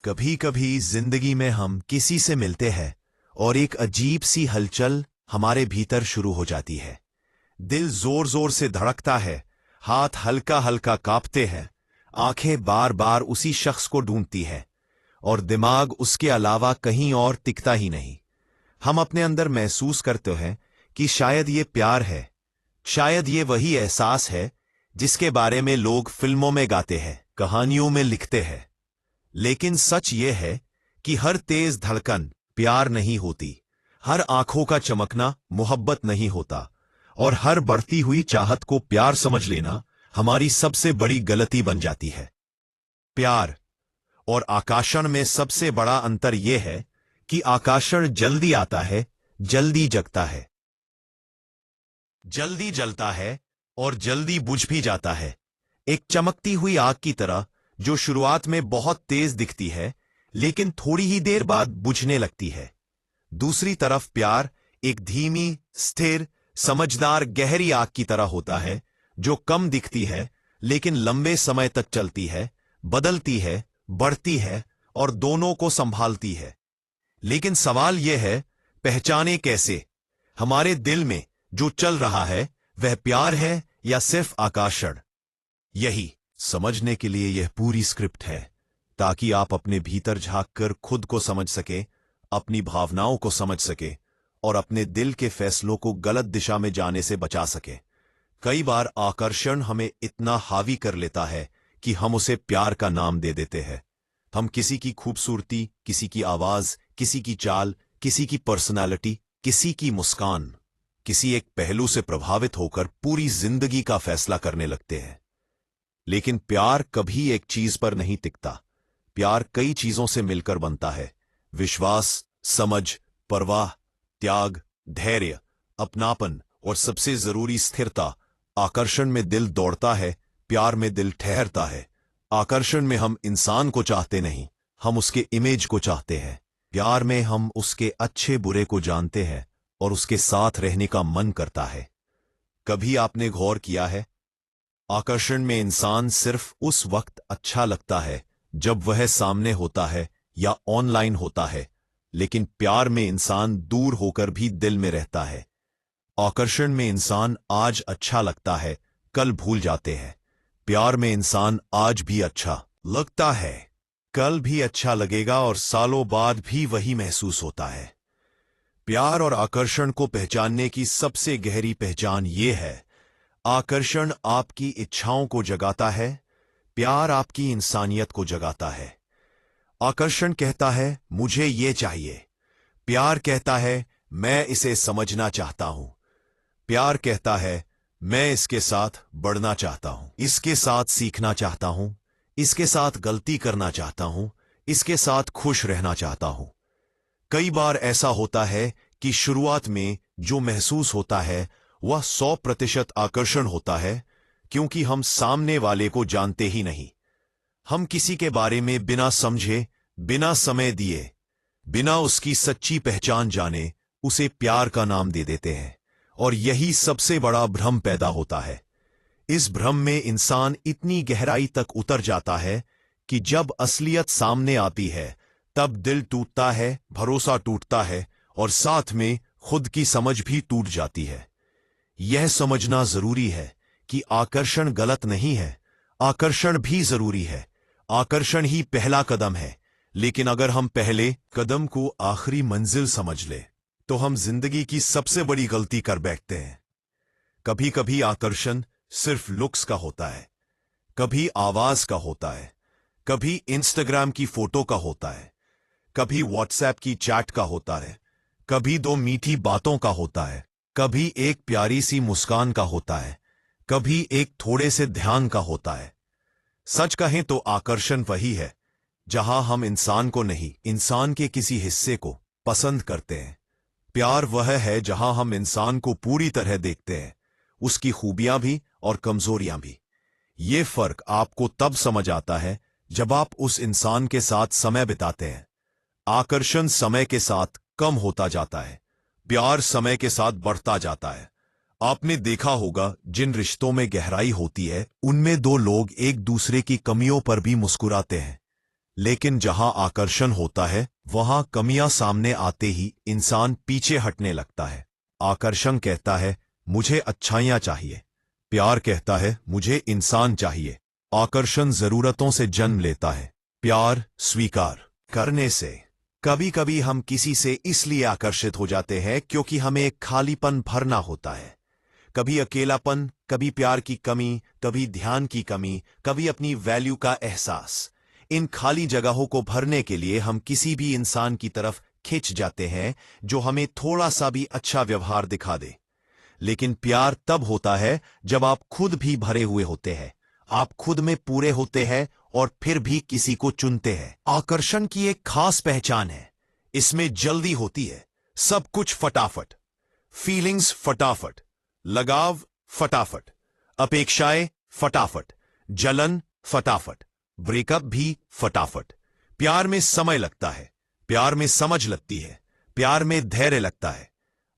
कभी कभी जिंदगी में हम किसी से मिलते हैं और एक अजीब सी हलचल हमारे भीतर शुरू हो जाती है। दिल जोर जोर से धड़कता है, हाथ हल्का हल्का कांपते हैं, आंखें बार बार उसी शख्स को ढूंढती है और दिमाग उसके अलावा कहीं और टिकता ही नहीं। हम अपने अंदर महसूस करते हैं कि शायद ये प्यार है, शायद ये वही एहसास है जिसके बारे में लोग फिल्मों में गाते हैं, कहानियों में लिखते हैं। लेकिन सच ये है कि हर तेज धड़कन प्यार नहीं होती, हर आंखों का चमकना मोहब्बत नहीं होता, और हर बढ़ती हुई चाहत को प्यार समझ लेना हमारी सबसे बड़ी गलती बन जाती है। प्यार और आकर्षण में सबसे बड़ा अंतर यह है कि आकर्षण जल्दी आता है, जल्दी जगता है, जल्दी जलता है और जल्दी बुझ भी जाता है। एक चमकती हुई आग की तरह जो शुरुआत में बहुत तेज दिखती है लेकिन थोड़ी ही देर बाद बुझने लगती है। दूसरी तरफ प्यार एक धीमी, स्थिर, समझदार गहरी आग की तरह होता है जो कम दिखती है लेकिन लंबे समय तक चलती है, बदलती है, बढ़ती है और दोनों को संभालती है। लेकिन सवाल यह है, पहचाने कैसे? हमारे दिल में जो चल रहा है वह प्यार है या सिर्फ आकर्षण? यही समझने के लिए यह पूरी स्क्रिप्ट है, ताकि आप अपने भीतर झांककर खुद को समझ सके, अपनी भावनाओं को समझ सके और अपने दिल के फैसलों को गलत दिशा में जाने से बचा सके। कई बार आकर्षण हमें इतना हावी कर लेता है कि हम उसे प्यार का नाम दे देते हैं। हम किसी की खूबसूरती, किसी की आवाज, किसी की चाल, किसी की पर्सनालिटी, किसी की मुस्कान, किसी एक पहलू से प्रभावित होकर पूरी जिंदगी का फैसला करने लगते हैं। लेकिन प्यार कभी एक चीज पर नहीं टिकता। प्यार कई चीजों से मिलकर बनता है। विश्वास, समझ, परवाह, त्याग, धैर्य, अपनापन और सबसे जरूरी स्थिरता। आकर्षण में दिल दौड़ता है, प्यार में दिल ठहरता है। आकर्षण में हम इंसान को चाहते नहीं, हम उसके इमेज को चाहते हैं। प्यार में हम उसके अच्छे बुरे को जानते हैं और उसके साथ रहने का मन करता है। कभी आपने गौर किया है, आकर्षण में इंसान सिर्फ उस वक्त अच्छा लगता है जब वह सामने होता है या ऑनलाइन होता है, लेकिन प्यार में इंसान दूर होकर भी दिल में रहता है। आकर्षण में इंसान आज अच्छा लगता है, कल भूल जाते हैं। प्यार में इंसान आज भी अच्छा लगता है, कल भी अच्छा लगेगा और सालों बाद भी वही महसूस होता है। प्यार और आकर्षण को पहचानने की सबसे गहरी पहचान ये है, आकर्षण आपकी इच्छाओं को जगाता है, प्यार आपकी इंसानियत को जगाता है। आकर्षण कहता है मुझे ये चाहिए, प्यार कहता है मैं इसे समझना चाहता हूं। प्यार कहता है मैं इसके साथ बढ़ना चाहता हूं, इसके साथ सीखना चाहता हूं, इसके साथ गलती करना चाहता हूं, इसके साथ खुश रहना चाहता हूं। कई बार ऐसा होता है कि शुरुआत में जो महसूस होता है वह 100% आकर्षण होता है, क्योंकि हम सामने वाले को जानते ही नहीं। हम किसी के बारे में बिना समझे, बिना समय दिए, बिना उसकी सच्ची पहचान जाने उसे प्यार का नाम दे देते हैं, और यही सबसे बड़ा भ्रम पैदा होता है। इस भ्रम में इंसान इतनी गहराई तक उतर जाता है कि जब असलियत सामने आती है तब दिल टूटता है, भरोसा टूटता है और साथ में खुद की समझ भी टूट जाती है। यह समझना जरूरी है कि आकर्षण गलत नहीं है, आकर्षण भी जरूरी है। आकर्षण ही पहला कदम है, लेकिन अगर हम पहले कदम को आखिरी मंजिल समझ ले तो हम जिंदगी की सबसे बड़ी गलती कर बैठते हैं। कभी कभी आकर्षण सिर्फ लुक्स का होता है, कभी आवाज का होता है, कभी इंस्टाग्राम की फोटो का होता है, कभी व्हाट्सएप की चैट का होता है, कभी 2 मीठी बातों का होता है, कभी एक प्यारी सी मुस्कान का होता है, कभी एक थोड़े से ध्यान का होता है। सच कहें तो आकर्षण वही है जहां हम इंसान को नहीं, इंसान के किसी हिस्से को पसंद करते हैं। प्यार वह है जहां हम इंसान को पूरी तरह देखते हैं, उसकी खूबियां भी और कमजोरियां भी। ये फर्क आपको तब समझ आता है जब आप उस इंसान के साथ समय बिताते हैं। आकर्षण समय के साथ कम होता जाता है, प्यार समय के साथ बढ़ता जाता है। आपने देखा होगा जिन रिश्तों में गहराई होती है उनमें 2 लोग एक दूसरे की कमियों पर भी मुस्कुराते हैं। लेकिन जहां आकर्षण होता है वहां कमियां सामने आते ही इंसान पीछे हटने लगता है। आकर्षण कहता है मुझे अच्छाइयां चाहिए, प्यार कहता है मुझे इंसान चाहिए। आकर्षण जरूरतों से जन्म लेता है, प्यार स्वीकार करने से। कभी कभी हम किसी से इसलिए आकर्षित हो जाते हैं क्योंकि हमें एक खालीपन भरना होता है। कभी अकेलापन, कभी प्यार की कमी, कभी ध्यान की कमी, कभी अपनी वैल्यू का एहसास। इन खाली जगहों को भरने के लिए हम किसी भी इंसान की तरफ खिंच जाते हैं जो हमें थोड़ा सा भी अच्छा व्यवहार दिखा दे। लेकिन प्यार तब होता है जब आप खुद भी भरे हुए होते हैं, आप खुद में पूरे होते हैं और फिर भी किसी को चुनते हैं। आकर्षण की एक खास पहचान है, इसमें जल्दी होती है, सब कुछ फटाफट, फीलिंग्स फटाफट, लगाव फटाफट, अपेक्षाएं फटाफट, जलन फटाफट, ब्रेकअप भी फटाफट। प्यार में समय लगता है, प्यार में समझ लगती है, प्यार में धैर्य लगता है।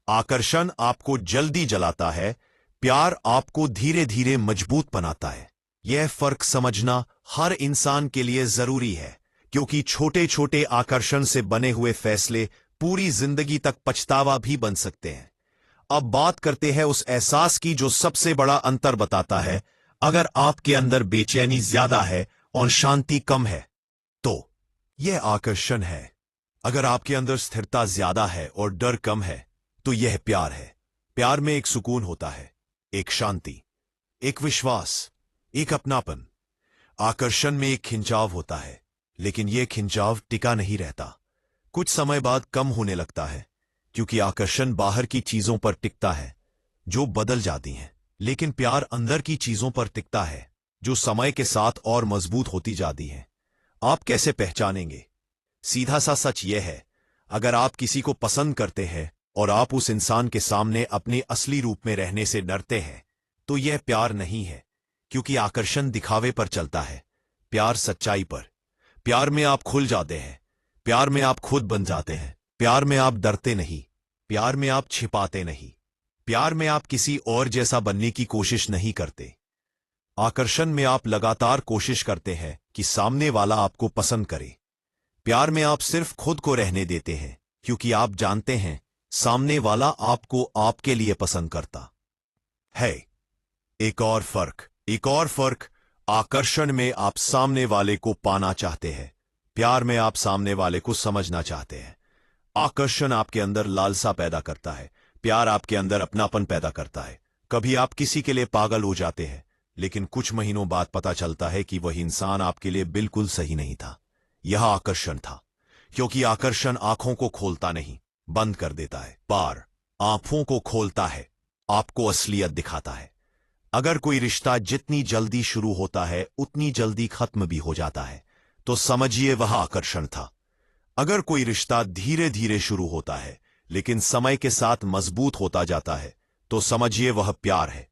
आकर्षण आपको जल्दी जलाता है, प्यार आपको धीरे धीरे मजबूत बनाता है। यह फर्क समझना हर इंसान के लिए जरूरी है, क्योंकि छोटे छोटे आकर्षण से बने हुए फैसले पूरी जिंदगी तक पछतावा भी बन सकते हैं। अब बात करते हैं उस एहसास की जो सबसे बड़ा अंतर बताता है। अगर आपके अंदर बेचैनी ज्यादा है और शांति कम है तो यह आकर्षण है। अगर आपके अंदर स्थिरता ज्यादा है और डर कम है तो यह प्यार है। प्यार में एक सुकून होता है, एक शांति, एक विश्वास, एक अपनापन। आकर्षण में एक खिंचाव होता है, लेकिन यह खिंचाव टिका नहीं रहता, कुछ समय बाद कम होने लगता है, क्योंकि आकर्षण बाहर की चीजों पर टिकता है जो बदल जाती हैं, लेकिन प्यार अंदर की चीजों पर टिकता है जो समय के साथ और मजबूत होती जाती हैं। आप कैसे पहचानेंगे? सीधा सा सच यह है, अगर आप किसी को पसंद करते हैं और आप उस इंसान के सामने अपने असली रूप में रहने से डरते हैं तो यह प्यार नहीं है, क्योंकि आकर्षण दिखावे पर चलता है, प्यार सच्चाई पर। प्यार में आप खुल जाते हैं, प्यार में आप खुद बन जाते हैं, प्यार में आप डरते नहीं, प्यार में आप छिपाते नहीं, प्यार में आप किसी और जैसा बनने की कोशिश नहीं करते। आकर्षण में आप लगातार कोशिश करते हैं कि सामने वाला आपको पसंद करे। प्यार में आप सिर्फ खुद को रहने देते हैं, क्योंकि आप जानते हैं सामने वाला आपको आपके लिए पसंद करता है। एक और फर्क, आकर्षण में आप सामने वाले को पाना चाहते हैं, प्यार में आप सामने वाले को समझना चाहते हैं। आकर्षण आपके अंदर लालसा पैदा करता है, प्यार आपके अंदर अपनापन पैदा करता है। कभी आप किसी के लिए पागल हो जाते हैं, लेकिन कुछ महीनों बाद पता चलता है कि वह इंसान आपके लिए बिल्कुल सही नहीं था। यह आकर्षण था, क्योंकि आकर्षण आंखों को खोलता नहीं, बंद कर देता है। प्यार आंखों को खोलता है, आपको असलियत दिखाता है। अगर कोई रिश्ता जितनी जल्दी शुरू होता है उतनी जल्दी खत्म भी हो जाता है तो समझिए वह आकर्षण था। अगर कोई रिश्ता धीरे धीरे शुरू होता है लेकिन समय के साथ मजबूत होता जाता है तो समझिए वह प्यार है।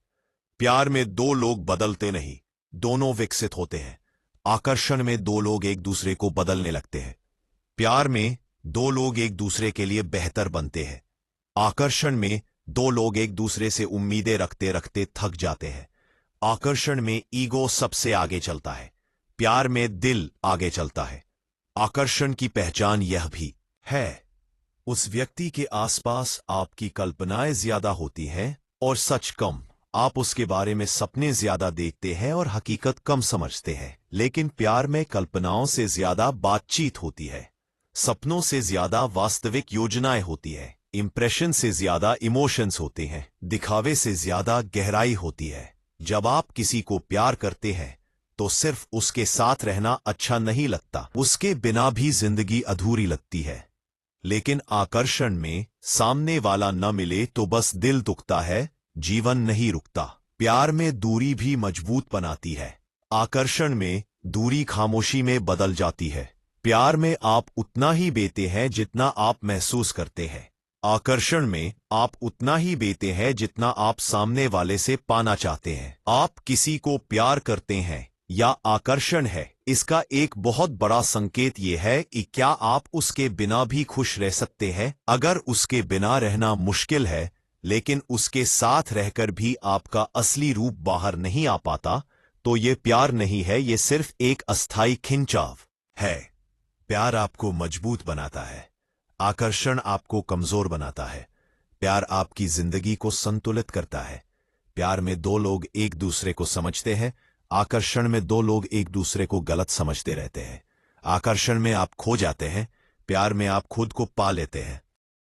प्यार में दो लोग बदलते नहीं, दोनों विकसित होते हैं। आकर्षण में दो लोग एक दूसरे को बदलने लगते हैं, प्यार में दो लोग एक दूसरे के लिए बेहतर बनते हैं। आकर्षण में दो लोग एक दूसरे से उम्मीदें रखते रखते थक जाते हैं। आकर्षण में ईगो सबसे आगे चलता है, प्यार में दिल आगे चलता है। आकर्षण की पहचान यह भी है, उस व्यक्ति के आसपास आपकी कल्पनाएं ज्यादा होती हैं और सच कम। आप उसके बारे में सपने ज्यादा देखते हैं और हकीकत कम समझते हैं। लेकिन प्यार में कल्पनाओं से ज्यादा बातचीत होती है, सपनों से ज्यादा वास्तविक योजनाएं होती है, इंप्रेशन से ज्यादा इमोशंस होते हैं, दिखावे से ज्यादा गहराई होती है। जब आप किसी को प्यार करते हैं तो सिर्फ उसके साथ रहना अच्छा नहीं लगता, उसके बिना भी जिंदगी अधूरी लगती है। लेकिन आकर्षण में सामने वाला न मिले तो बस दिल दुखता है, जीवन नहीं रुकता। प्यार में दूरी भी मजबूत बनाती है, आकर्षण में दूरी खामोशी में बदल जाती है। प्यार में आप उतना ही देते हैं जितना आप महसूस करते हैं, आकर्षण में आप उतना ही देते हैं जितना आप सामने वाले से पाना चाहते हैं। आप किसी को प्यार करते हैं या आकर्षण है, इसका एक बहुत बड़ा संकेत यह है कि क्या आप उसके बिना भी खुश रह सकते हैं। अगर उसके बिना रहना मुश्किल है लेकिन उसके साथ रहकर भी आपका असली रूप बाहर नहीं आ पाता तो ये प्यार नहीं है, ये सिर्फ एक अस्थायी खिंचाव है। प्यार आपको मजबूत बनाता है, आकर्षण आपको कमजोर बनाता है। प्यार आपकी जिंदगी को संतुलित करता है। प्यार में दो लोग एक दूसरे को समझते हैं, आकर्षण में दो लोग एक दूसरे को गलत समझते रहते हैं। आकर्षण में आप खो जाते हैं, प्यार में आप खुद को पा लेते हैं।